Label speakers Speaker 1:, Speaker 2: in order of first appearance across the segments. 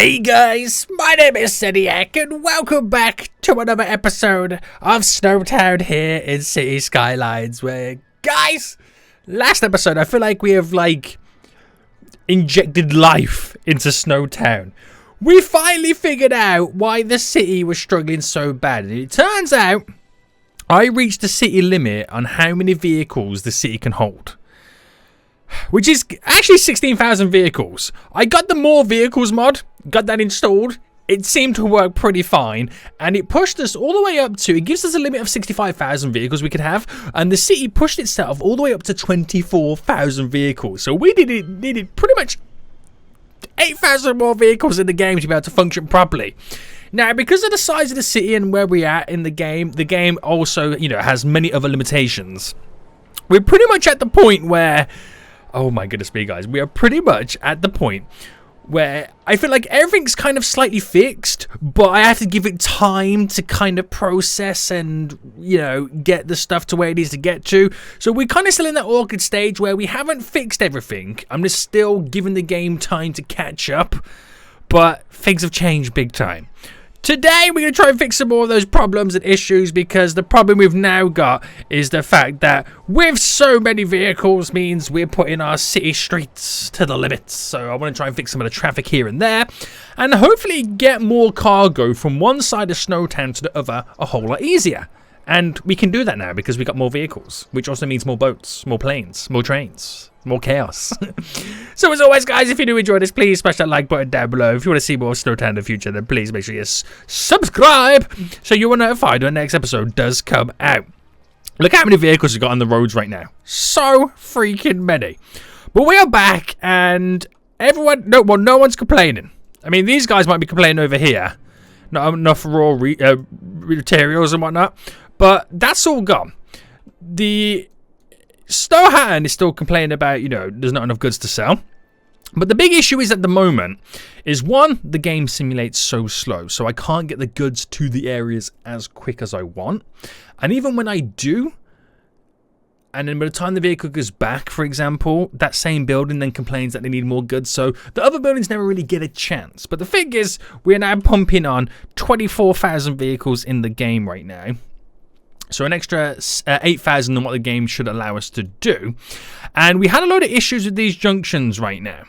Speaker 1: Hey guys, my name is Seniac and welcome back to another episode of SnowTown here in City Skylines where, guys, last episode I feel like we have injected life into SnowTown. We finally figured out why the city was struggling so bad, and it turns out I reached the city limit on how many vehicles the city can hold. Which is actually 16,000 vehicles. I got the more vehicles mod, got that installed. It seemed to work pretty fine, and it pushed us all the way up to, it gives us a limit of 65,000 vehicles we could have, and the city pushed itself all the way up to 24,000 vehicles. So we needed pretty much 8,000 more vehicles in the game to be able to function properly. Now, because of the size of the city and where we're at in the game also, has many other limitations. We're pretty much at the point where, oh my goodness me, guys, we are pretty much at the point where I feel like everything's kind of slightly fixed, but I have to give it time to kind of process and, get the stuff to where it needs to get to. So we're kind of still in that awkward stage where we haven't fixed everything. I'm just still giving the game time to catch up, but things have changed big time. Today, we're going to try and fix some more of those problems and issues, because the problem we've now got is the fact that with so many vehicles means we're putting our city streets to the limits. So I want to try and fix some of the traffic here and there, and hopefully get more cargo from one side of SnowTown to the other a whole lot easier. And we can do that now because we got more vehicles, which also means more boats, more planes, more trains, more chaos. So as always, guys, if you do enjoy this, please smash that like button down below. If you want to see more SnowTown in the future, then please make sure you subscribe so you are notified when the next episode does come out. Look how many vehicles we've got on the roads right now. So freaking many. But we are back, and no one's complaining. I mean, these guys might be complaining over here. Not enough raw materials and whatnot. But that's all gone. The SnowTown is still complaining about, there's not enough goods to sell. But the big issue is at the moment is, one, the game simulates so slow. So I can't get the goods to the areas as quick as I want. And even when I do, and then by the time the vehicle goes back, for example, that same building then complains that they need more goods. So the other buildings never really get a chance. But the thing is, we're now pumping on 24,000 vehicles in the game right now. So an extra 8,000 than what the game should allow us to do. And we had a load of issues with these junctions right now.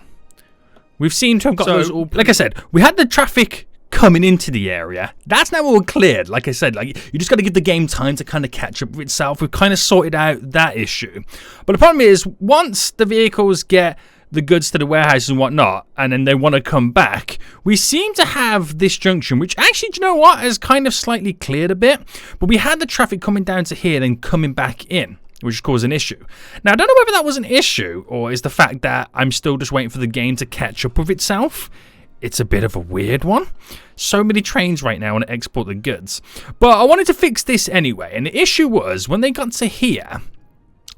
Speaker 1: We've seemed to have got those all... Like I said, we had the traffic coming into the area. That's now all cleared. Like I said, you just got to give the game time to kind of catch up with itself. We've kind of sorted out that issue. But the problem is, once the vehicles get the goods to the warehouses and whatnot, and then they want to come back, we seem to have this junction, which actually, do you know what, has kind of slightly cleared a bit. But we had the traffic coming down to here and coming back in, which caused an issue. Now, I don't know whether that was an issue, or is the fact that I'm still just waiting for the game to catch up with itself. It's a bit of a weird one. So many trains right now want to export the goods. But I wanted to fix this anyway, and the issue was, when they got to here,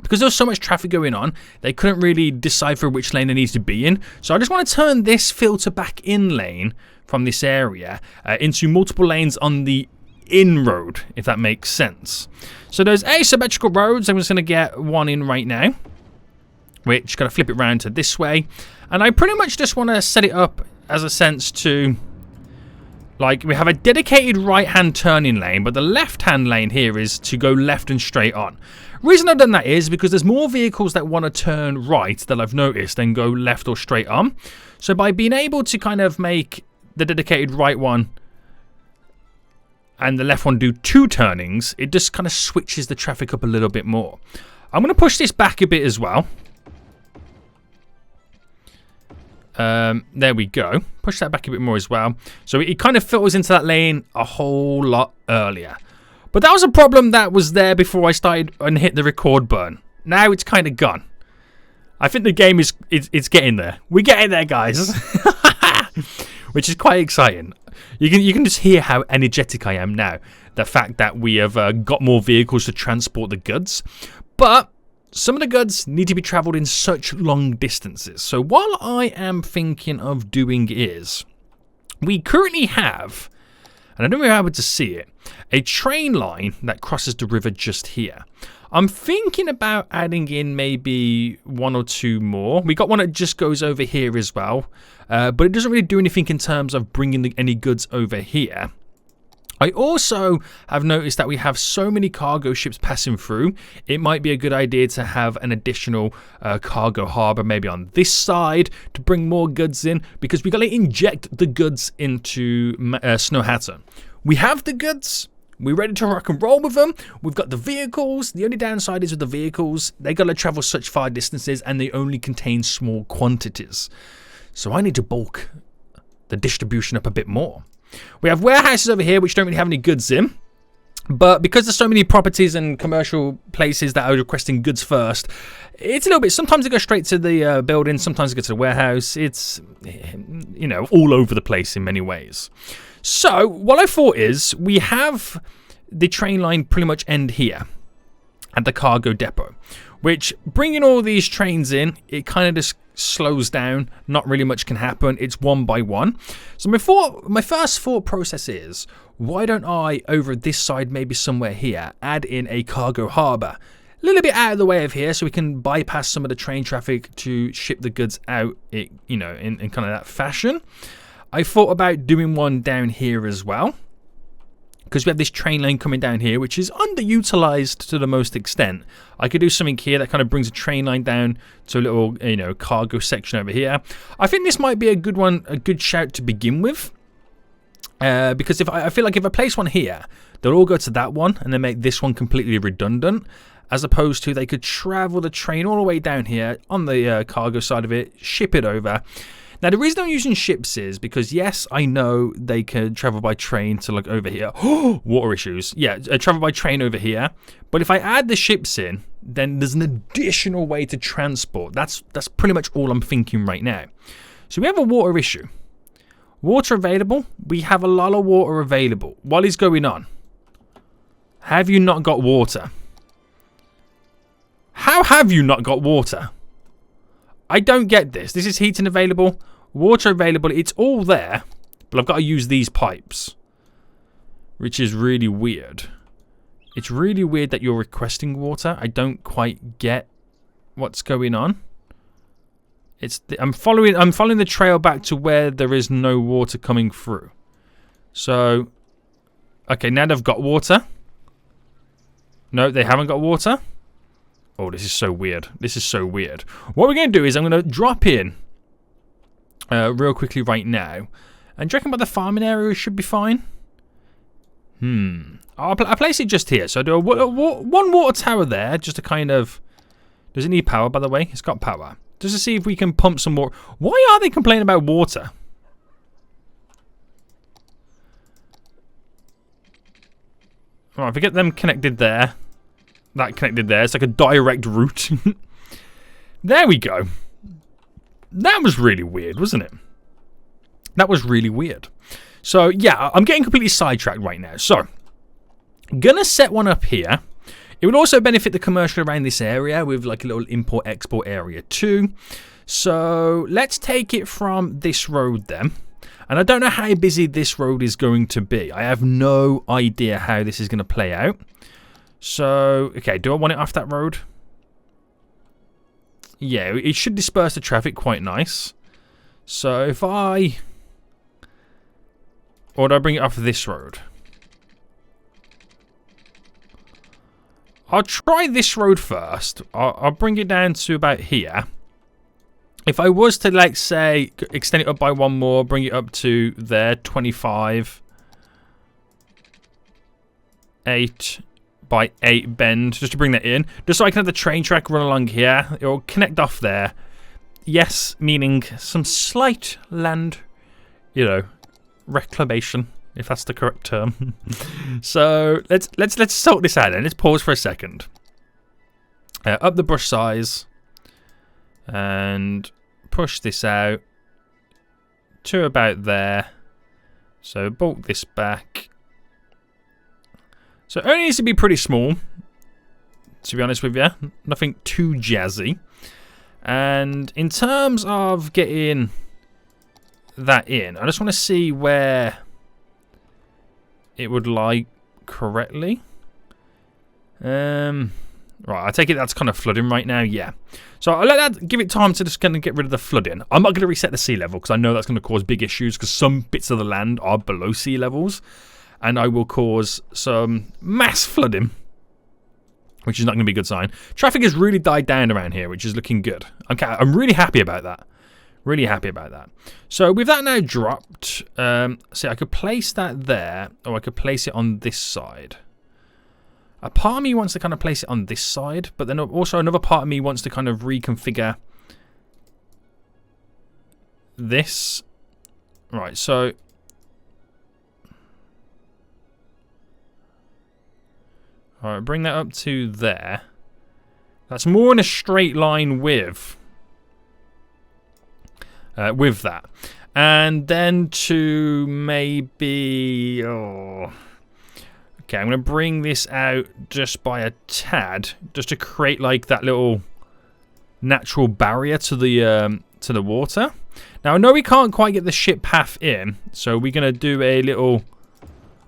Speaker 1: because there was so much traffic going on, they couldn't really decipher which lane they needed to be in. So I just want to turn this filter back in lane from this area into multiple lanes on the in road, if that makes sense. So there's asymmetrical roads. I'm just going to get one in right now, which got to flip it around to this way. And I pretty much just want to set it up as a sense to, we have a dedicated right-hand turning lane, but the left-hand lane here is to go left and straight on. Reason I've done that is because there's more vehicles that want to turn right that I've noticed than go left or straight on. So by being able to kind of make the dedicated right one and the left one do two turnings, it just kind of switches the traffic up a little bit more. I'm going to push this back a bit as well. There we go. Push that back a bit more as well. So it kind of filters into that lane a whole lot earlier. But that was a problem that was there before I started and hit the record button. Now it's kind of gone. I think the game is getting there. We're getting there, guys. Which is quite exciting. You can just hear how energetic I am now. The fact that we have got more vehicles to transport the goods. But some of the goods need to be travelled in such long distances. So what I am thinking of doing is, we currently have, and I don't know if you're able to see it, a train line that crosses the river just here. I'm thinking about adding in maybe 1 or 2 more. We got one that just goes over here as well, but it doesn't really do anything in terms of bringing any goods over here. I also have noticed that we have so many cargo ships passing through. It might be a good idea to have an additional cargo harbour maybe on this side to bring more goods in, because we got to inject the goods into SnowTown. We have the goods. We're ready to rock and roll with them. We've got the vehicles. The only downside is with the vehicles, they got to travel such far distances and they only contain small quantities. So I need to bulk the distribution up a bit more. We have warehouses over here which don't really have any goods in. But because there's so many properties and commercial places that are requesting goods first, it's a little bit, sometimes it goes straight to the building, sometimes it goes to the warehouse. It's, you know, all over the place in many ways. So what I thought is, we have the train line pretty much end here at the cargo depot, which bringing all these trains in, it kind of just slows down. Not really much can happen. It's one by one. So my first thought process is, why don't I, over this side, maybe somewhere here, add in a cargo harbour? A little bit out of the way of here so we can bypass some of the train traffic to ship the goods out, you know, in kind of that fashion. I thought about doing one down here as well, because we have this train lane coming down here, which is underutilized to the most extent. I could do something here that kind of brings a train line down to a little, you know, cargo section over here. I think this might be a good one, a good shout to begin with, because if I feel like if I place one here, they'll all go to that one and then make this one completely redundant, as opposed to they could travel the train all the way down here on the cargo side of it, ship it over. Now, the reason I'm using ships is because, yes, I know they can travel by train to, like, over here. Water issues. Yeah, travel by train over here. But if I add the ships in, then there's an additional way to transport. That's pretty much all I'm thinking right now. So we have a water issue. Water available? We have a lot of water available. What is going on? Have you not got water? How have you not got water? I don't get this. This is heating available, water available. It's all there, but I've got to use these pipes, which is really weird. It's really weird that you're requesting water. I don't quite get what's going on. I'm following the trail back to where there is no water coming through. So, okay, now they've got water. No, they haven't got water. Oh, this is so weird. This is so weird. What we're going to do is I'm going to drop in real quickly right now. And do you reckon about the farming area should be fine? I'll place it just here. So I do one water tower there, just to kind of... Does it need power, by the way? It's got power. Just to see if we can pump some more. Why are they complaining about water? Alright, if we get them connected there. That connected there. It's like a direct route. There we go. That was really weird, wasn't it? That was really weird. So, yeah, I'm getting completely sidetracked right now. So, gonna set one up here. It would also benefit the commercial around this area with like a little import-export area too. So, let's take it from this road then. And I don't know how busy this road is going to be. I have no idea how this is going to play out. So, okay, do I want it off that road? Yeah, it should disperse the traffic quite nice. So, if I... Or do I bring it off this road? I'll try this road first. I'll bring it down to about here. If I was to, like, say, extend it up by one more, bring it up to there, 25. 8... by 8 bend, just to bring that in, just so I can have the train track run along here. It will connect off there. Yes, meaning some slight land, you know, reclamation, if that's the correct term. So let's sort this out then. Let's pause for a second. Up the brush size and push this out to about there. So bulk this back. So it only needs to be pretty small, to be honest with you. Nothing too jazzy. And in terms of getting that in, I just want to see where it would lie correctly. Right, I take it that's kind of flooding right now. Yeah. So I'll let that give it time to just kind of get rid of the flooding. I'm not going to reset the sea level because I know that's going to cause big issues because some bits of the land are below sea levels. And I will cause some mass flooding, which is not going to be a good sign. Traffic has really died down around here, which is looking good. I'm really happy about that. Really happy about that. So with that now dropped, see, I could place that there, or I could place it on this side. A part of me wants to kind of place it on this side, but then also another part of me wants to kind of reconfigure this. Right, so alright, bring that up to there. That's more in a straight line with that. And then to maybe... Okay, I'm going to bring this out just by a tad, just to create like that little natural barrier to the water. Now, I know we can't quite get the ship path in, so we're going to do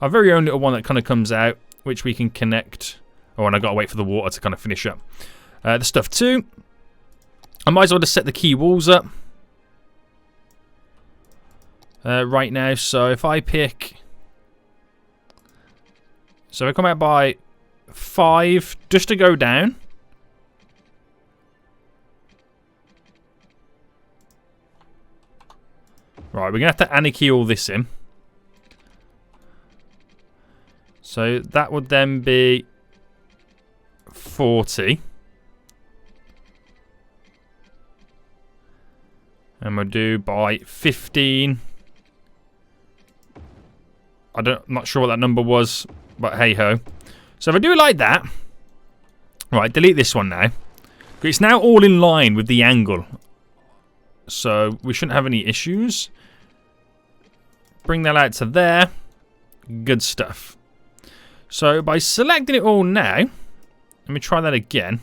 Speaker 1: our very own little one that kind of comes out, which we can connect. Oh, and I got to wait for the water to kind of finish up. The stuff too. I might as well just set the key walls up right now. So if I pick... So I come out by 5 just to go down. Right, we're going to have to anarchy all this in. So that would then be 40. And we'll do by 15. I'm not sure what that number was. But hey-ho. So if I do it like that... Right, delete this one now. It's now all in line with the angle. So we shouldn't have any issues. Bring that out to there. Good stuff. So by selecting it all now... Let me try that again.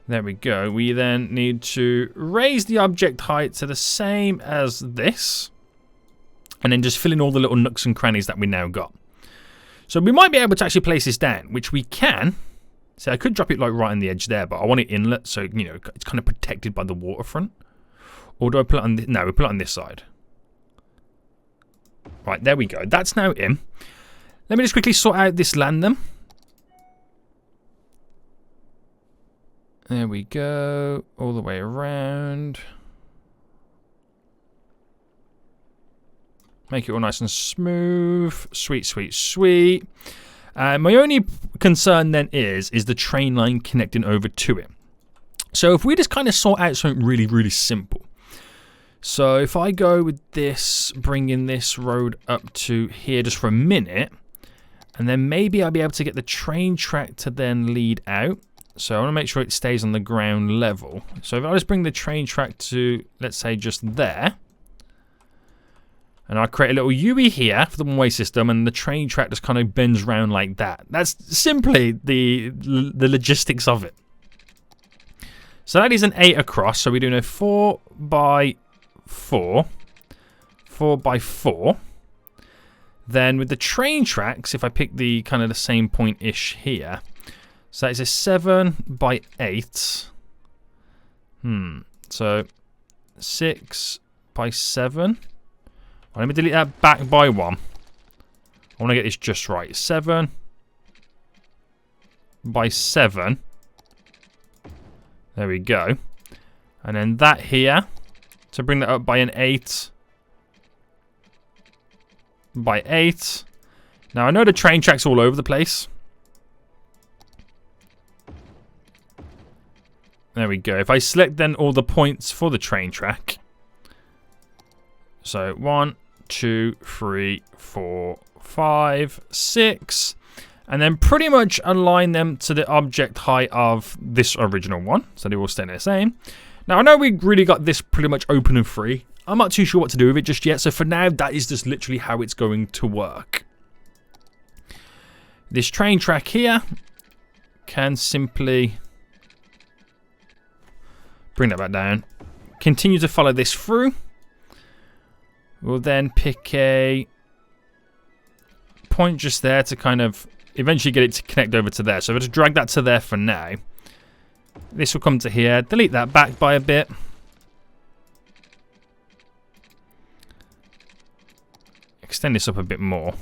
Speaker 1: There we go. We then need to raise the object height to the same as this. And then just fill in all the little nooks and crannies that we now got. So we might be able to actually place this down, which we can. So I could drop it like right on the edge there, but I want it inlet, so you know it's kind of protected by the waterfront. Or do I put it on? No, we put it on this side. Right, there we go. That's now in. Let me just quickly sort out this land then. There we go, all the way around. Make it all nice and smooth. Sweet, sweet, sweet. My only concern then is the train line connecting over to it. So if we just kind of sort out something really, really simple. So if I go with this, bringing this road up to here just for a minute, and then maybe I'll be able to get the train track to then lead out. So I want to make sure it stays on the ground level. So if I just bring the train track to, let's say, just there. And I'll create a little UE here for the one-way system, and the train track just kind of bends around like that. That's simply the logistics of it. So that is an 8 across. So we're doing a 4 by 4. 4 by 4. Then with the train tracks, if I pick the kind of the same point-ish here. So that is a 7 by 8. So 6 by 7. Let me delete that back by 1. I want to get this just right. 7 by 7. There we go. And then that here. To bring that up by an 8 by 8. Now I know the train track's all over the place. There we go. If I select then all the points for the train track. So 1, 2, 3, 4, 5, 6. And then pretty much align them to the object height of this original one. So they all stay the same. Now I know we really got this pretty much open and free. I'm not too sure what to do with it just yet. So for now, that is just literally how it's going to work. This train track here can simply bring that back down. Continue to follow this through. We'll then pick a point just there to kind of eventually get it to connect over to there. So we'll just drag that to there for now. This will come to here. Delete that back by a bit. Extend this up a bit more.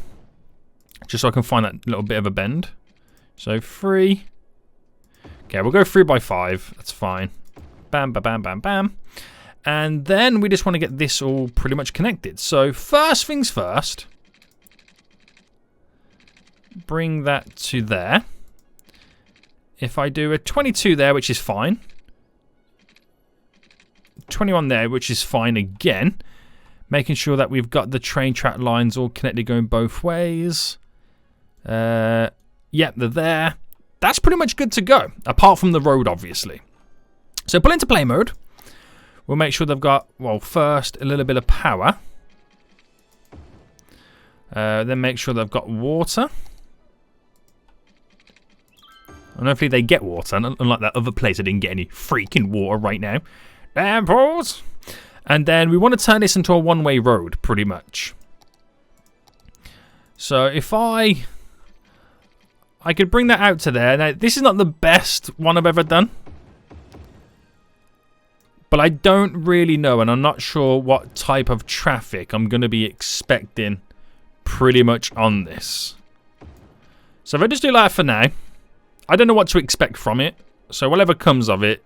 Speaker 1: Just so I can find that little bit of a bend. So 3. Okay, we'll go 3 by 5. That's fine. Bam, bam, bam, bam, bam. And then we just want to get this all pretty much connected. So first things first. Bring that to there. If I do a 22 there, which is fine. 21 there, which is fine again. Making sure that we've got the train track lines all connected going both ways. Yep, they're there. That's pretty much good to go. Apart from the road, obviously. So pull into play mode. We'll make sure they've got, well, first a little bit of power. Then make sure they've got water. And hopefully they get water, unlike that other place I didn't get any freaking water right now. Damn balls! And then we want to turn this into a one-way road, pretty much. So if I could bring that out to there. Now, this is not the best one I've ever done. But I don't really know, and I'm not sure what type of traffic I'm going to be expecting pretty much on this. So if I just do that for now, I don't know what to expect from it. So whatever comes of it,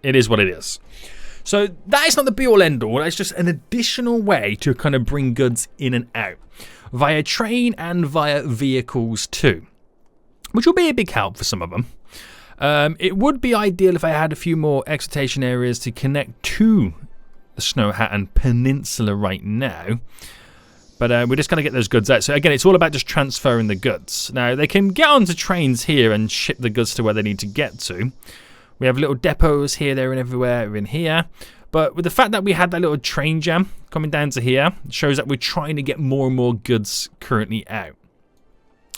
Speaker 1: it is what it is. So that is not the be-all end-all. That's just an additional way to kind of bring goods in and out via train and via vehicles too, which will be a big help for some of them. It would be ideal if I had a few more excitation areas to connect to the Snowtown Peninsula right now. But we're just going to get those goods out. So again, it's all about just transferring the goods. Now, they can get onto trains here and ship the goods to where they need to get to. We have little depots here, there, and everywhere in here. But with the fact that we had that little train jam coming down to here, it shows that we're trying to get more and more goods currently out.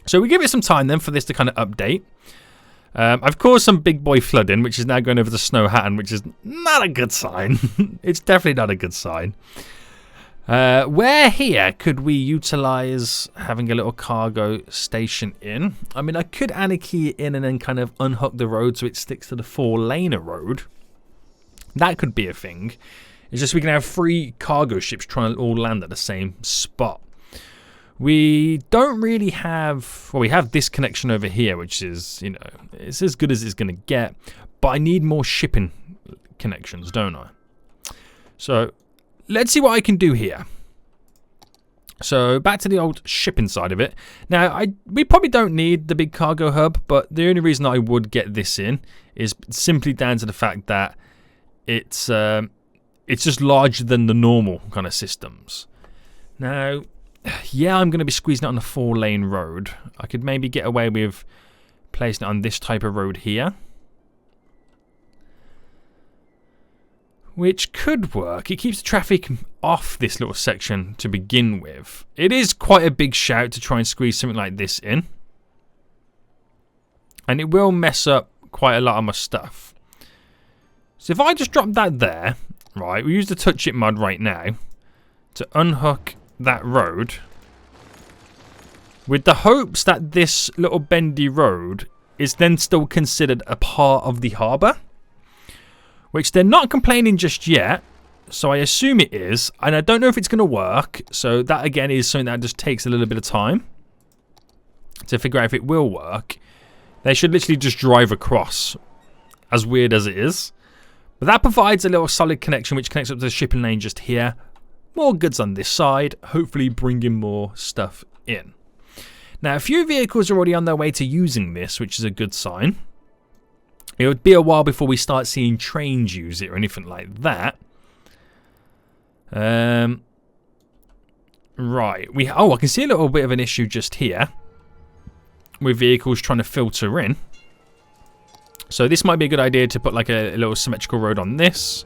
Speaker 1: So we give it some time then for this to kind of update. I've caused some big boy flooding, which is now going over the Snowtown, which is not a good sign. It's definitely not a good sign. Where here could we utilize having a little cargo station in? I mean, I could anarchy it in and then kind of unhook the road so it sticks to the 4-laner road. That could be a thing. It's just we can have 3 cargo ships trying to all land at the same spot. We don't really have... Well, we have this connection over here, which is, you know, it's as good as it's going to get. But I need more shipping connections, don't I? So, let's see what I can do here. So, back to the old shipping side of it. Now, we probably don't need the big cargo hub, but the only reason I would get this in is simply down to the fact that it's just larger than the normal kind of systems. Now... Yeah, I'm going to be squeezing it on a 4-lane road. I could maybe get away with placing it on this type of road here. Which could work. It keeps the traffic off this little section to begin with. It is quite a big shout to try and squeeze something like this in. And it will mess up quite a lot of my stuff. So if I just drop that there, right, we use the touch it mod right now to unhook that road with the hopes that this little bendy road is then still considered a part of the harbour, which they're not complaining just yet, so I assume it is, and I don't know if it's going to work, so that again is something that just takes a little bit of time to figure out if it will work. They should literally just drive across, as weird as it is, but that provides a little solid connection which connects up to the shipping lane just here. More goods on this side, hopefully bringing more stuff in. Now, a few vehicles are already on their way to using this, which is a good sign. It would be a while before we start seeing trains use it or anything like that. Right. I can see a little bit of an issue just here with vehicles trying to filter in. So this might be a good idea to put like a little symmetrical road on this.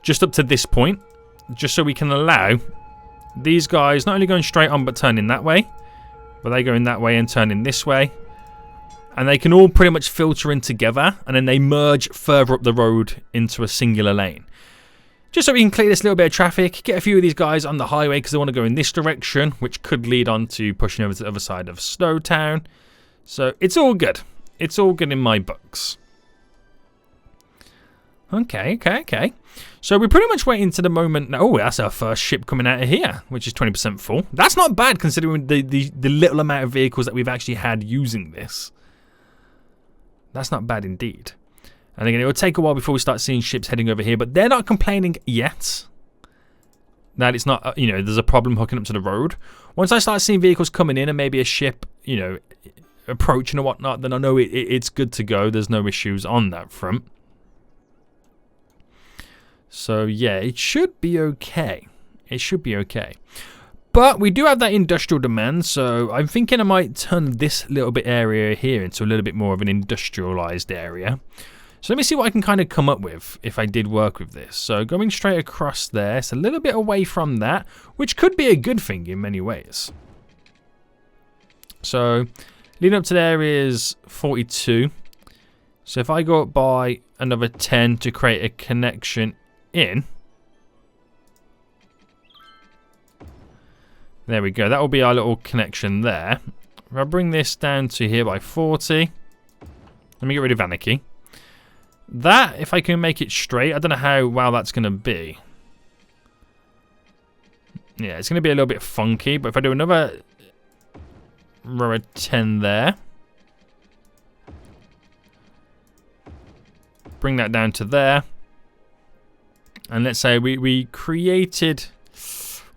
Speaker 1: Just up to this point, just so we can allow these guys not only going straight on but turning that way, but they going that way and turning this way, and they can all pretty much filter in together, and then they merge further up the road into a singular lane. Just so we can clear this little bit of traffic, get a few of these guys on the highway because they want to go in this direction, which could lead on to pushing over to the other side of SnowTown. So it's all good. It's all good in my books. Okay. So we're pretty much waiting to the moment now. Oh, that's our first ship coming out of here, which is 20% full. That's not bad considering the little amount of vehicles that we've actually had using this. That's not bad indeed. And again, it will take a while before we start seeing ships heading over here, but they're not complaining yet that it's not, there's a problem hooking up to the road. Once I start seeing vehicles coming in and maybe a ship, approaching and whatnot, then I know it's good to go. There's no issues on that front. So, yeah, it should be okay. It should be okay. But we do have that industrial demand, so I'm thinking I might turn this little bit area here into a little bit more of an industrialized area. So let me see what I can kind of come up with if I did work with this. So going straight across there, it's a little bit away from that, which could be a good thing in many ways. So leading up to there is 42. So if I go up by another 10 to create a connection in. There we go. That will be our little connection there. If I bring this down to here by 40. Let me get rid of Anarchy. That, if I can make it straight, I don't know how well that's going to be. Yeah, it's going to be a little bit funky, but if I do another row of 10 there. Bring that down to there. And let's say we created...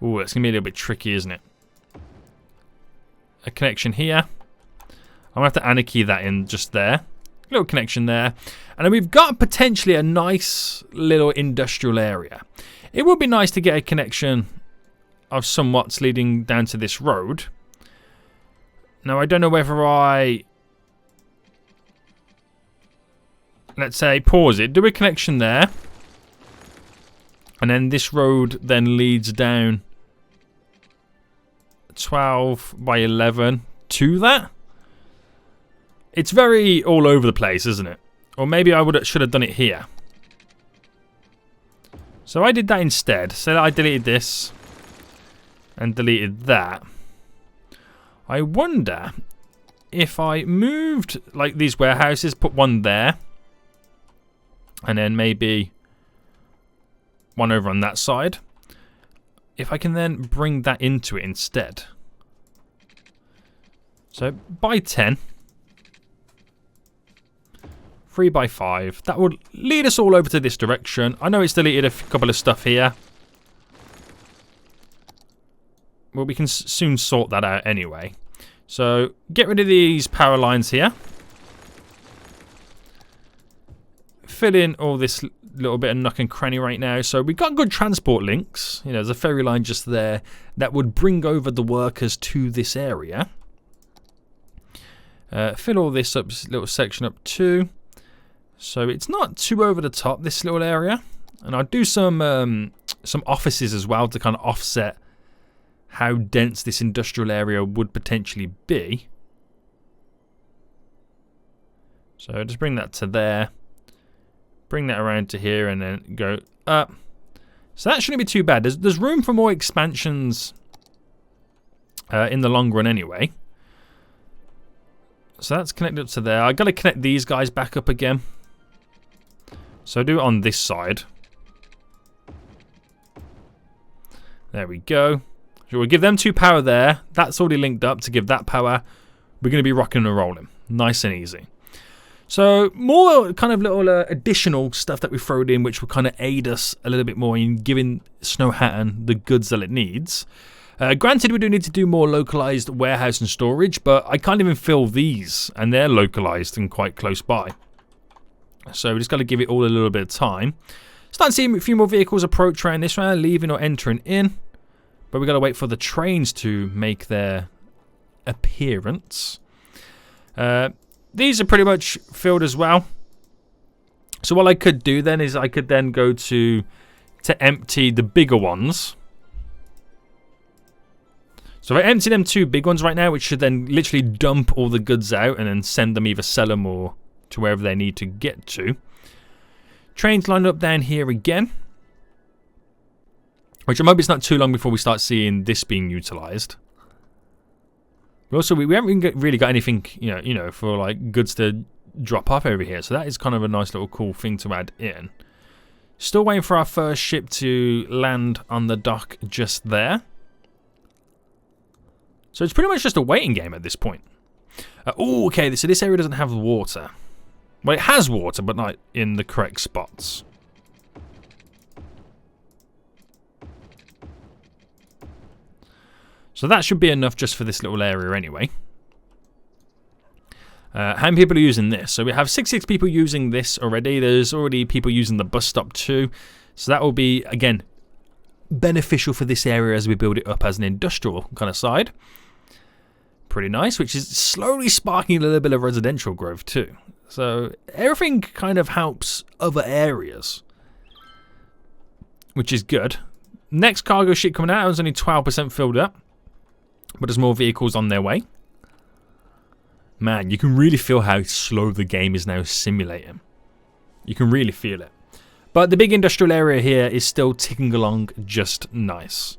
Speaker 1: Ooh, it's going to be a little bit tricky, isn't it? A connection here. I'm going to have to anarchy that in just there. Little connection there. And then we've got potentially a nice little industrial area. It would be nice to get a connection of somewhat leading down to this road. Now, I don't know whether let's say, pause it. Do a connection there. And then this road then leads down 12 by 11 to that. It's very all over the place, isn't it? Or maybe I should have done it here. So I did that instead. So I deleted this and deleted that. I wonder if I moved like these warehouses, put one there, and then maybe one over on that side. If I can then bring that into it instead. So by 10. 3 by 5. That would lead us all over to this direction. I know it's deleted a couple of stuff here. Well, we can soon sort that out anyway. So get rid of these power lines here. Fill in all this little bit of nook and cranny right now. So we've got good transport links. There's a ferry line just there that would bring over the workers to this area. Fill all this up, this little section up too. So it's not too over the top, this little area. And I'll do some offices as well to kind of offset how dense this industrial area would potentially be. So just bring that to there. Bring that around to here and then go up. So that shouldn't be too bad. There's room for more expansions in the long run anyway. So that's connected up to there. I've got to connect these guys back up again. So do it on this side. There we go. So we'll give them 2 power there. That's already linked up to give that power. We're going to be rocking and rolling. Nice and easy. So more kind of little additional stuff that we thrown in which will kind of aid us a little bit more in giving Snowhattan the goods that it needs. Granted, we do need to do more localized warehouse and storage, but I can't even fill these, and they're localized and quite close by. So we just got to give it all a little bit of time. Starting to see a few more vehicles approach around this round, leaving or entering in. But we got to wait for the trains to make their appearance. These are pretty much filled as well. So what I could do then is I could then go to empty the bigger ones. So if I empty them 2 big ones right now, which should then literally dump all the goods out and then send them, either sell them or to wherever they need to get to. Trains lined up down here again. Which I'm hoping it's not too long before we start seeing this being utilised. But also, we haven't really got anything, you know, for like goods to drop off over here. So that is kind of a nice little cool thing to add in. Still waiting for our first ship to land on the dock just there. So it's pretty much just a waiting game at this point. Oh, okay, so this area doesn't have water. Well, it has water, but not in the correct spots. So that should be enough just for this little area anyway. How many people are using this? So we have 66 people using this already. There's already people using the bus stop too. So that will be, again, beneficial for this area as we build it up as an industrial kind of side. Pretty nice, which is slowly sparking a little bit of residential growth too. So everything kind of helps other areas, which is good. Next cargo ship coming out is only 12% filled up, but there's more vehicles on their way. Man, you can really feel how slow the game is now simulating. You can really feel it. But the big industrial area here is still ticking along just nice.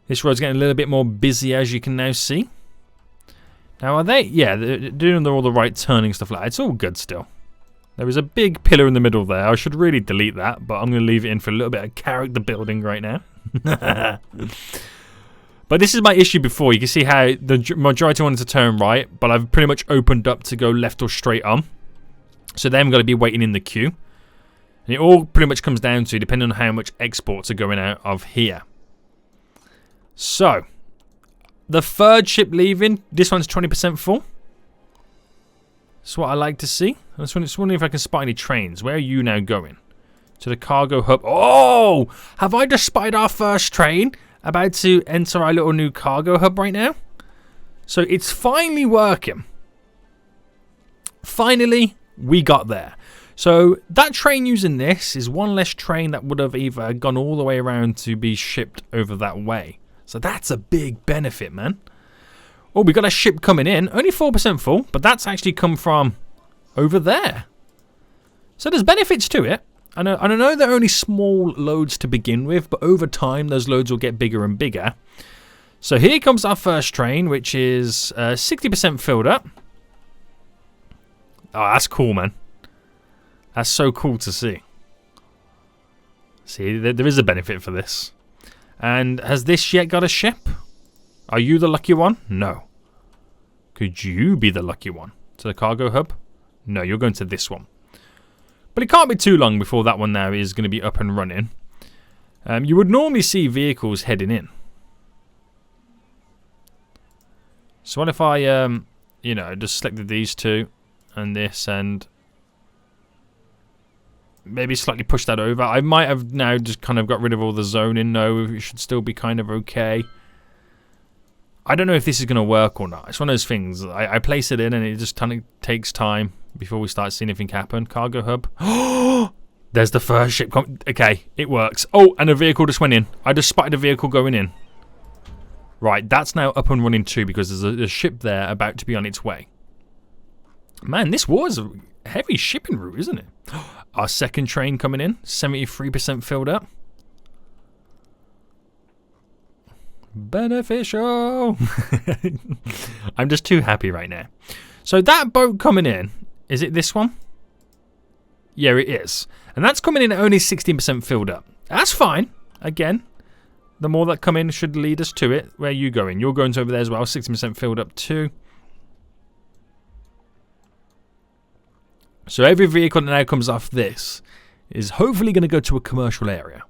Speaker 1: This road's getting a little bit more busy, as you can now see. Now, are they? Yeah, they're doing all the right turning stuff like that. It's all good still. There is a big pillar in the middle there. I should really delete that, but I'm going to leave it in for a little bit of character building right now. But this is my issue before. You can see how the majority wanted to turn right, but I've pretty much opened up to go left or straight on. So they've got to be waiting in the queue. And it all pretty much comes down to depending on how much exports are going out of here. So, the third ship leaving, this one's 20% full. That's what I like to see. I was wondering if I can spot any trains. Where are you now going? To the cargo hub. Oh! Have I just spotted our first train about to enter our little new cargo hub right now? So it's finally working. Finally, we got there. So that train using this is one less train that would have either gone all the way around to be shipped over that way. So that's a big benefit, man. Oh, we got a ship coming in. Only 4% full, but that's actually come from over there. So there's benefits to it. And I know they're only small loads to begin with, but over time those loads will get bigger and bigger. So here comes our first train, which is 60% filled up. Oh, that's cool, man. That's so cool to see. See, there is a benefit for this. And has this yet got a ship? Are you the lucky one? No. Could you be the lucky one? To the cargo hub? No, you're going to this one. But it can't be too long before that one now is going to be up and running. You would normally see vehicles heading in. So what if I, you know, just selected these two and this and maybe slightly push that over. I might have now just kind of got rid of all the zoning. No, it should still be kind of okay. I don't know if this is going to work or not. It's one of those things. I place it in and it just kind of takes time before we start seeing anything happen. Cargo hub. Oh, there's the first ship. Okay, it works. Oh, and a vehicle just went in. I just spotted a vehicle going in. Right, that's now up and running too because there's a ship there about to be on its way. Man, this was a heavy shipping route, isn't it? Our second train coming in. 73% filled up. Beneficial. I'm just too happy right now. So that boat coming in, is it this one? Yeah, it is. And that's coming in at only 16% filled up. That's fine. Again, the more that come in should lead us to it. Where are you going? You're going to over there as well. 60% filled up too. So every vehicle that now comes off this is hopefully going to go to a commercial area.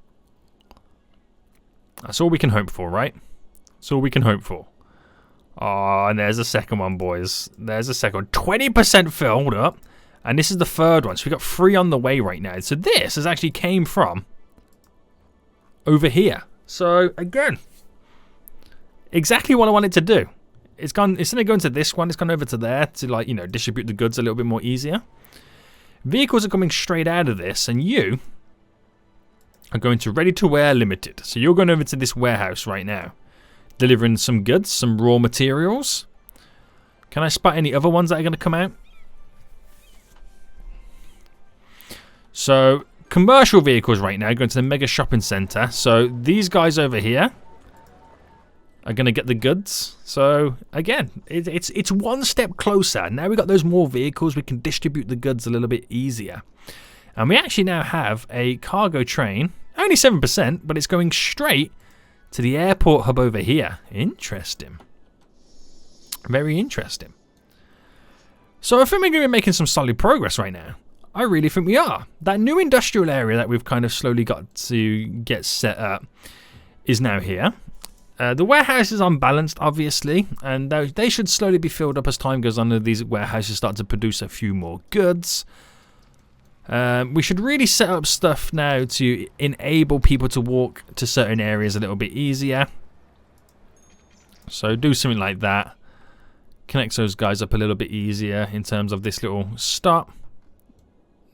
Speaker 1: That's all we can hope for, right? That's all we can hope for. Oh, and there's a second one, boys. There's a second one. 20% filled up. And this is the third one. So we've got 3 on the way right now. So this has actually came from over here. So, again, exactly what I wanted to do. It's gone. Instead of going to this one, it's gone over to there to, like, you know, distribute the goods a little bit more easier. Vehicles are coming straight out of this, and you are going to Ready to Wear Limited. So you're going over to this warehouse right now, delivering some goods, some raw materials. Can I spot any other ones that are going to come out? So commercial vehicles right now going to the mega shopping centre. So these guys over here are going to get the goods. So again, it's one step closer. Now we've got those more vehicles, we can distribute the goods a little bit easier. And we actually now have a cargo train, only 7%, but it's going straight to the airport hub over here. Interesting. Very interesting. So I think we're going to be making some solid progress right now. I really think we are. That new industrial area that we've kind of slowly got to get set up is now here. The warehouse is unbalanced, obviously, and they should slowly be filled up as time goes on and these warehouses start to produce a few more goods. We should really set up stuff now to enable people to walk to certain areas a little bit easier. So do something like that. Connects those guys up a little bit easier in terms of this little stop.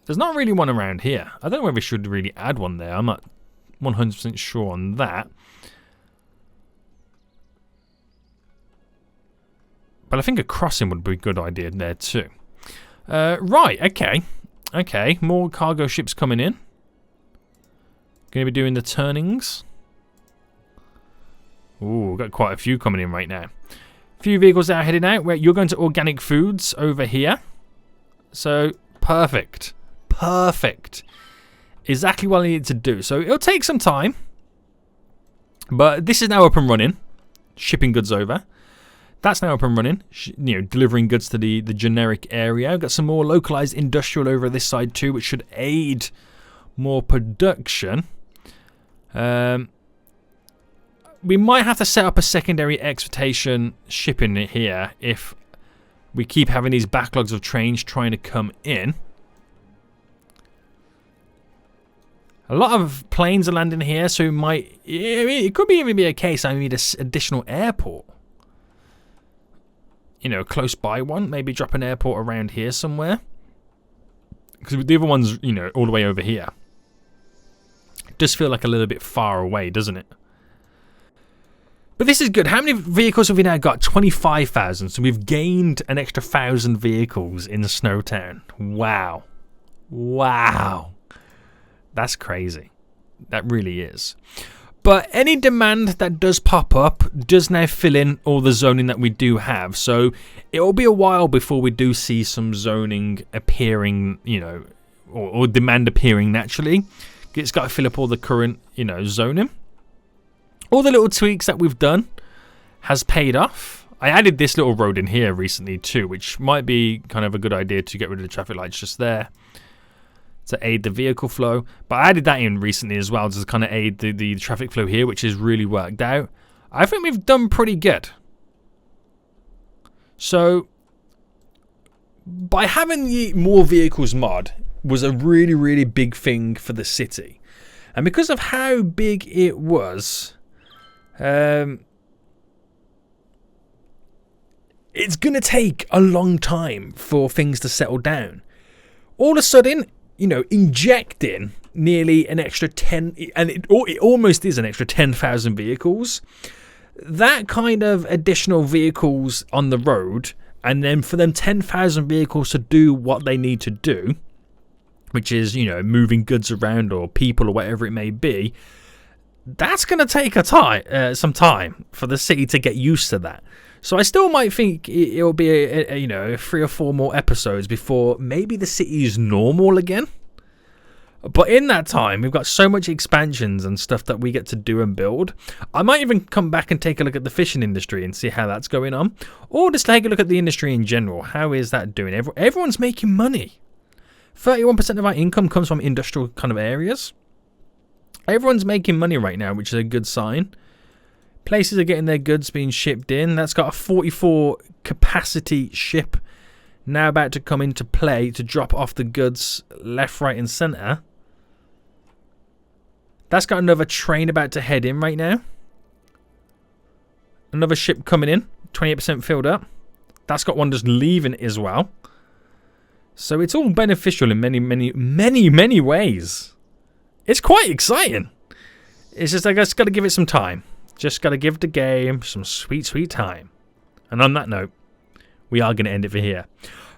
Speaker 1: There's not really one around here. I don't know whether we should really add one there. I'm not 100% sure on that. But I think a crossing would be a good idea there too. Right, okay. Okay, more cargo ships coming in. Going to be doing the turnings. Ooh, we've got quite a few coming in right now. A few vehicles that are heading out. Where you're going to organic foods over here. So, perfect. Perfect. Exactly what I needed to do. So, it'll take some time. But this is now up and running. Shipping goods over. That's now up and running, delivering goods to the generic area. We've got some more localized industrial over this side too, which should aid more production. We might have to set up a secondary exportation shipping here if we keep having these backlogs of trains trying to come in. A lot of planes are landing here, so it could even be a case I need an additional airport. Close by one. Maybe drop an airport around here somewhere. Because the other one's, all the way over here. It does feel like a little bit far away, doesn't it? But this is good. How many vehicles have we now got? 25,000. So we've gained an extra 1,000 vehicles in SnowTown. Wow. Wow. That's crazy. That really is. But any demand that does pop up does now fill in all the zoning that we do have. So it will be a while before we do see some zoning appearing, or demand appearing naturally. It's got to fill up all the current, zoning. All the little tweaks that we've done has paid off. I added this little road in here recently too, which might be kind of a good idea to get rid of the traffic lights just there to aid the vehicle flow. But I added that in recently as well to kind of aid the traffic flow here, which has really worked out. I think we've done pretty good. So by having the more vehicles mod was a really, really big thing for the city. And because of how big it was, it's going to take a long time for things to settle down. All of a sudden, injecting nearly an extra 10, and it almost is an extra 10,000 vehicles. That kind of additional vehicles on the road, and then for them 10,000 vehicles to do what they need to do, which is, moving goods around or people or whatever it may be, that's going to take some time for the city to get used to that. So I still might think it'll be a 3 or 4 more episodes before maybe the city is normal again. But in that time, we've got so much expansions and stuff that we get to do and build. I might even come back and take a look at the fishing industry and see how that's going on. Or just take a look at the industry in general. How is that doing? Everyone's making money. 31% of our income comes from industrial kind of areas. Everyone's making money right now, which is a good sign. Places are getting their goods being shipped in. That's got a 44 capacity ship now about to come into play to drop off the goods left, right and centre. That's got another train about to head in right now. Another ship coming in, 28% filled up. That's got one just leaving as well. So it's all beneficial in many ways. It's quite exciting. It's just I just got to give it some time. Just got to give the game some sweet time. And on that note, we are going to end it for here.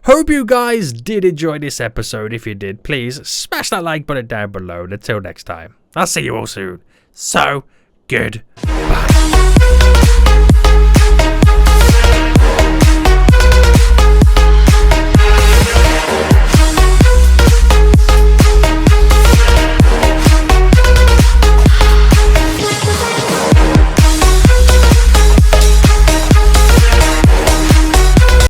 Speaker 1: Hope you guys did enjoy this episode. If you did, please smash that like button down below. And until next time, I'll see you all soon. So, goodbye.